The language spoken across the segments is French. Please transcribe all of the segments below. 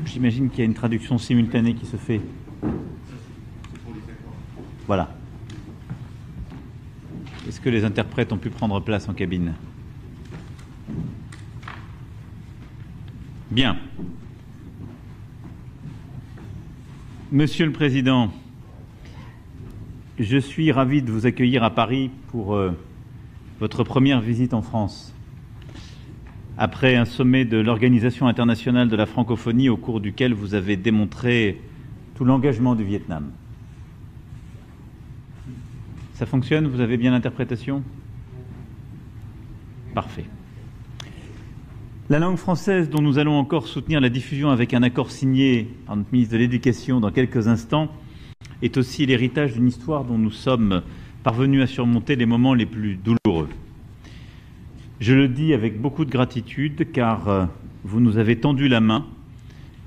J'imagine qu'il y a une traduction simultanée qui se fait. Voilà. Est-ce que les interprètes ont pu prendre place en cabine? Bien. Monsieur le Président, je suis ravi de vous accueillir à Paris pour votre première visite en France. Après un sommet de l'Organisation internationale de la francophonie au cours duquel vous avez démontré tout l'engagement du Vietnam. Ça fonctionne? Vous avez bien l'interprétation? Parfait. La langue française, dont nous allons encore soutenir la diffusion avec un accord signé par notre ministre de l'Éducation dans quelques instants, est aussi l'héritage d'une histoire dont nous sommes parvenus à surmonter les moments les plus douloureux. Je le dis avec beaucoup de gratitude car vous nous avez tendu la main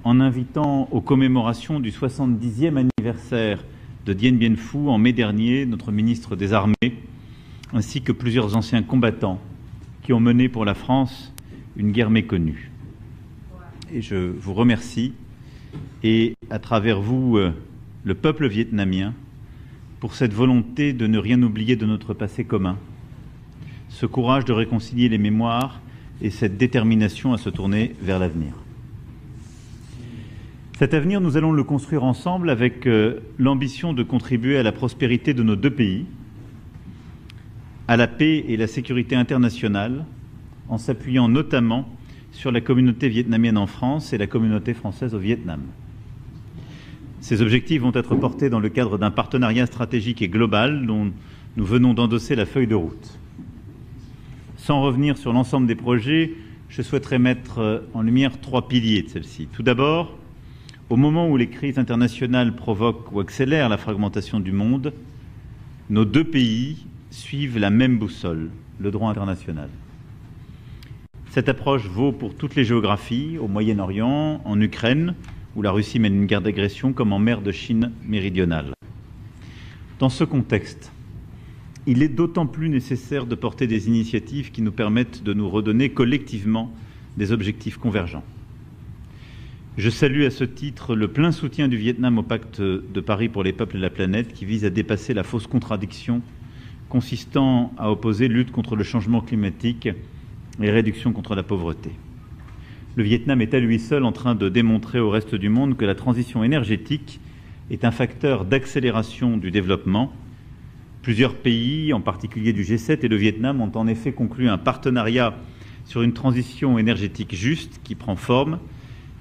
en invitant aux commémorations du 70e anniversaire de Dien Bien Phu en mai dernier, notre ministre des Armées, ainsi que plusieurs anciens combattants qui ont mené pour la France une guerre méconnue. Et je vous remercie, et à travers vous, le peuple vietnamien, pour cette volonté de ne rien oublier de notre passé commun, ce courage de réconcilier les mémoires et cette détermination à se tourner vers l'avenir. Cet avenir, nous allons le construire ensemble avec l'ambition de contribuer à la prospérité de nos deux pays, à la paix et la sécurité internationale, en s'appuyant notamment sur la communauté vietnamienne en France et la communauté française au Vietnam. Ces objectifs vont être portés dans le cadre d'un partenariat stratégique et global dont nous venons d'endosser la feuille de route. Sans revenir sur l'ensemble des projets, je souhaiterais mettre en lumière trois piliers de celle-ci. Tout d'abord, au moment où les crises internationales provoquent ou accélèrent la fragmentation du monde, nos deux pays suivent la même boussole, le droit international. Cette approche vaut pour toutes les géographies, au Moyen-Orient, en Ukraine, où la Russie mène une guerre d'agression, comme en mer de Chine méridionale. Dans ce contexte, il est d'autant plus nécessaire de porter des initiatives qui nous permettent de nous redonner collectivement des objectifs convergents. Je salue à ce titre le plein soutien du Vietnam au pacte de Paris pour les peuples et la planète, qui vise à dépasser la fausse contradiction consistant à opposer lutte contre le changement climatique et réduction contre la pauvreté. Le Vietnam est à lui seul en train de démontrer au reste du monde que la transition énergétique est un facteur d'accélération du développement. Plusieurs pays, en particulier du G7 et le Vietnam, ont en effet conclu un partenariat sur une transition énergétique juste qui prend forme.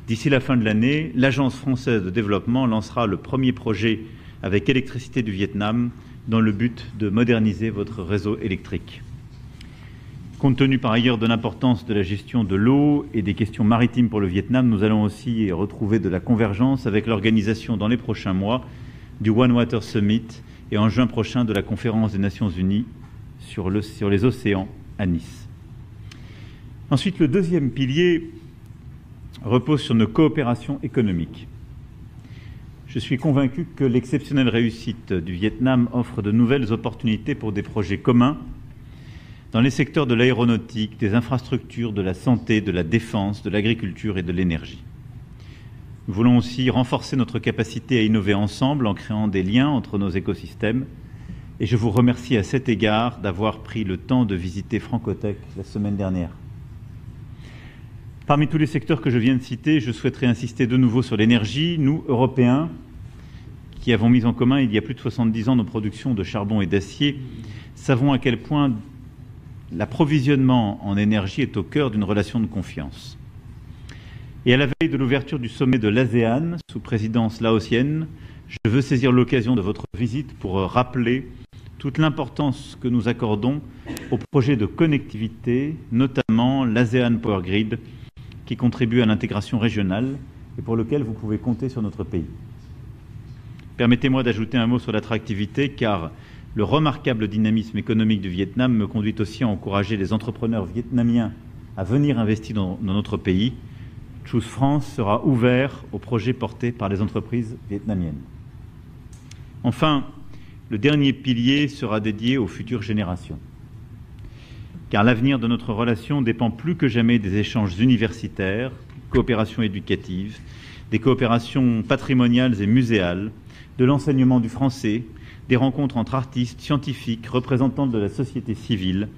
D'ici la fin de l'année, l'Agence française de développement lancera le premier projet avec Électricité du Vietnam dans le but de moderniser votre réseau électrique. Compte tenu par ailleurs de l'importance de la gestion de l'eau et des questions maritimes pour le Vietnam, nous allons aussi retrouver de la convergence avec l'organisation dans les prochains mois du One Water Summit et en juin prochain de la conférence des Nations Unies sur les océans à Nice. Ensuite, le deuxième pilier repose sur nos coopérations économiques. Je suis convaincu que l'exceptionnelle réussite du Vietnam offre de nouvelles opportunités pour des projets communs dans les secteurs de l'aéronautique, des infrastructures, de la santé, de la défense, de l'agriculture et de l'énergie. Nous voulons aussi renforcer notre capacité à innover ensemble en créant des liens entre nos écosystèmes. Et je vous remercie à cet égard d'avoir pris le temps de visiter Francotech la semaine dernière. Parmi tous les secteurs que je viens de citer, je souhaiterais insister de nouveau sur l'énergie. Nous, Européens, qui avons mis en commun il y a plus de 70 ans nos productions de charbon et d'acier, savons à quel point l'approvisionnement en énergie est au cœur d'une relation de confiance. Et à la veille de l'ouverture du sommet de l'ASEAN, sous présidence laotienne, je veux saisir l'occasion de votre visite pour rappeler toute l'importance que nous accordons aux projets de connectivité, notamment l'ASEAN Power Grid, qui contribue à l'intégration régionale et pour lequel vous pouvez compter sur notre pays. Permettez-moi d'ajouter un mot sur l'attractivité, car le remarquable dynamisme économique du Vietnam me conduit aussi à encourager les entrepreneurs vietnamiens à venir investir dans notre pays. Choose France sera ouvert aux projets portés par les entreprises vietnamiennes. Enfin, le dernier pilier sera dédié aux futures générations. Car l'avenir de notre relation dépend plus que jamais des échanges universitaires, coopérations éducatives, des coopérations patrimoniales et muséales, de l'enseignement du français, des rencontres entre artistes, scientifiques, représentants de la société civile,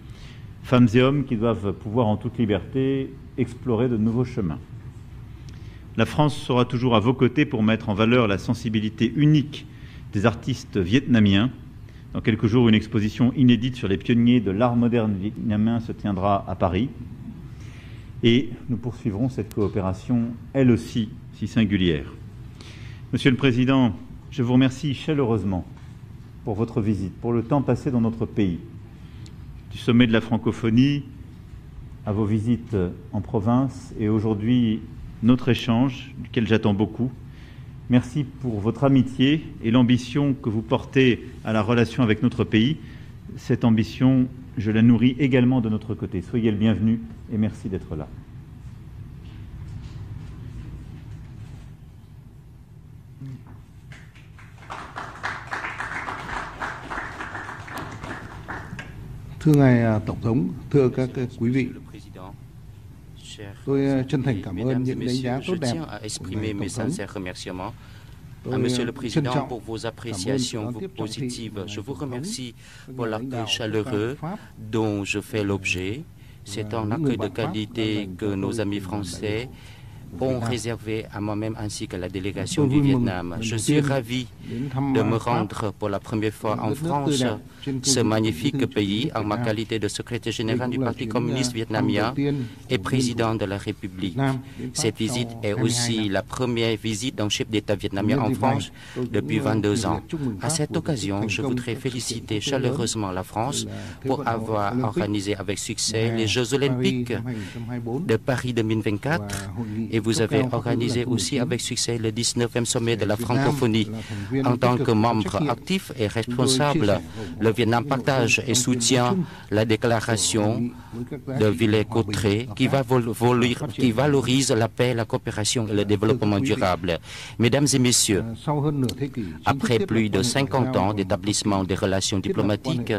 femmes et hommes qui doivent pouvoir en toute liberté explorer de nouveaux chemins. La France sera toujours à vos côtés pour mettre en valeur la sensibilité unique des artistes vietnamiens. Dans quelques jours, une exposition inédite sur les pionniers de l'art moderne vietnamien se tiendra à Paris. Et nous poursuivrons cette coopération, elle aussi, si singulière. Monsieur le Président, je vous remercie chaleureusement pour votre visite, pour le temps passé dans notre pays, du sommet de la francophonie à vos visites en province et aujourd'hui notre échange, duquel j'attends beaucoup. Merci pour votre amitié et l'ambition que vous portez à la relation avec notre pays. Cette ambition, je la nourris également de notre côté. Soyez le bienvenu et merci d'être là. Thưa ngài Tổng thống, thưa các quý vị, tôi chân thành cảm ơn những đánh giá tốt đẹp của ngài Tổng thống. Monsieur le Président, pour vos appréciations positives, je vous remercie pour l'accueil chaleureux dont je fais l'objet. C'est un accueil de qualité que nos amis français ont réservé à moi-même ainsi qu'à la délégation du Vietnam. Je suis ravi de me rendre pour la première fois en France, ce magnifique pays, en ma qualité de secrétaire général du Parti communiste vietnamien et président de la République. Cette visite est aussi la première visite d'un chef d'État vietnamien en France depuis 22 ans. À cette occasion, je voudrais féliciter chaleureusement la France pour avoir organisé avec succès les Jeux olympiques de Paris 2024 et vous avez organisé aussi avec succès le 19e sommet de la francophonie. En tant que membre actif et responsable, le Vietnam partage et soutient la déclaration de Villers-Cotterêts qui valorise la paix, la coopération et le développement durable. Mesdames et messieurs, après plus de 50 ans d'établissement des relations diplomatiques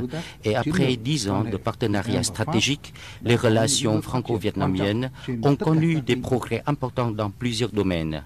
et après 10 ans de partenariat stratégique, les relations franco-vietnamiennes ont connu des progrès importants dans plusieurs domaines.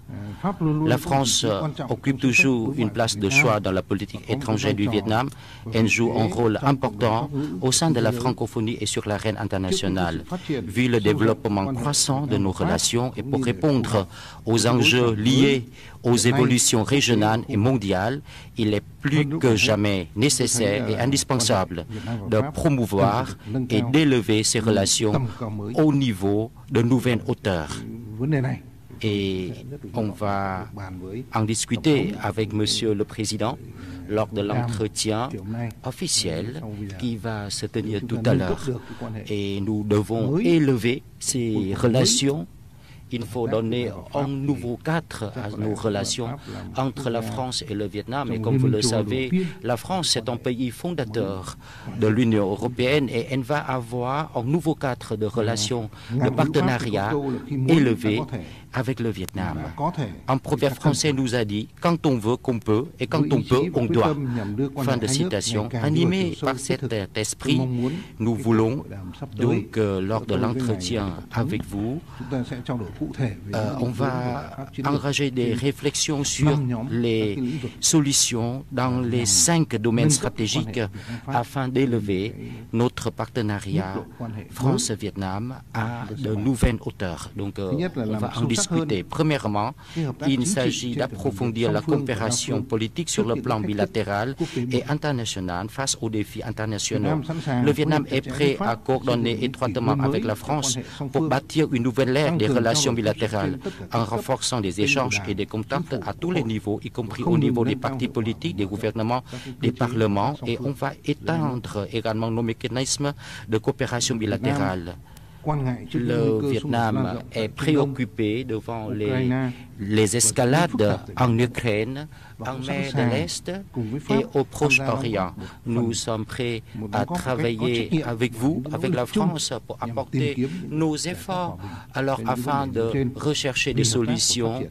La France occupe toujours une place de choix dans la politique étrangère du Vietnam. Elle joue un rôle important au sein de la francophonie et sur l'arène internationale. Vu le développement croissant de nos relations et pour répondre aux enjeux liés aux évolutions régionales et mondiales, il est plus que jamais nécessaire et indispensable de promouvoir et d'élever ces relations au niveau de nouvelles hauteurs. Et on va en discuter avec Monsieur le Président lors de l'entretien officiel qui va se tenir tout à l'heure. Et nous devons élever ces relations. Il faut donner un nouveau cadre à nos relations entre la France et le Vietnam. Et comme vous le savez, la France est un pays fondateur de l'Union européenne et elle va avoir un nouveau cadre de relations, de partenariat élevé avec le Vietnam. Un proverbe français nous a dit « Quand on veut qu'on peut et quand on peut, on doit ». Fin de citation. Animé par cet esprit, nous voulons donc, lors de l'entretien avec vous, on va engager des réflexions sur les solutions dans les 5 domaines stratégiques afin d'élever notre partenariat France-Vietnam à de nouvelles hauteurs. Donc, on va en discuter. Premièrement, il s'agit d'approfondir la coopération politique sur le plan bilatéral et international face aux défis internationaux. Le Vietnam est prêt à coordonner étroitement avec la France pour bâtir une nouvelle ère des relations bilatérales en renforçant des échanges et des contacts à tous les niveaux, y compris au niveau des partis politiques, des gouvernements, des parlements, et on va étendre également nos mécanismes de coopération bilatérale. Le Vietnam est préoccupé devant les escalades en Ukraine, en mer de l'Est et au Proche-Orient. Nous sommes prêts à travailler avec vous, avec la France, pour apporter nos efforts afin de rechercher des solutions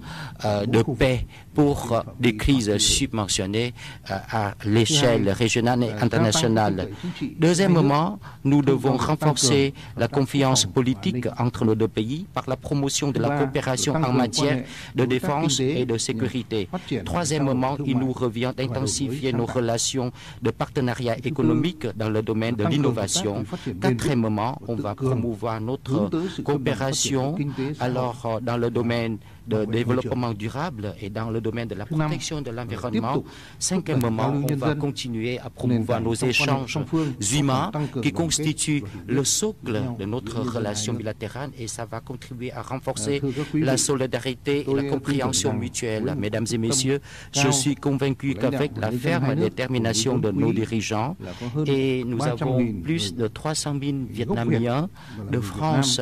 de paix pour des crises subventionnées à l'échelle régionale et internationale. Deuxièmement, nous devons renforcer la confiance politique entre nos deux pays par la promotion de la coopération en matière de défense et de sécurité. Troisièmement, il nous revient d'intensifier nos relations de partenariat économique dans le domaine de l'innovation. Quatrièmement, on va promouvoir notre coopération alors dans le domaine de développement durable et dans le domaine de la protection de l'environnement. Cinquièmement, on va continuer à promouvoir nos échanges humains qui constituent le socle de notre relation bilatérale et ça va contribuer à renforcer la solidarité et la compréhension mutuelle. Mesdames et messieurs, je suis convaincu qu'avec la ferme détermination de nos dirigeants et nous avons plus de 300 000 Vietnamiens de France,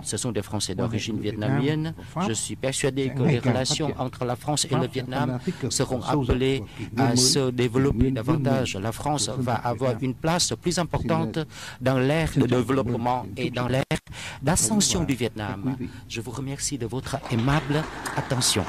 ce sont des Français d'origine vietnamienne. Je suis persuadé que les relations entre la France et le Vietnam seront appelées à se développer davantage. La France va avoir une place plus importante dans l'ère de développement et dans l'ère d'ascension du Vietnam. Je vous remercie de votre aimable attention.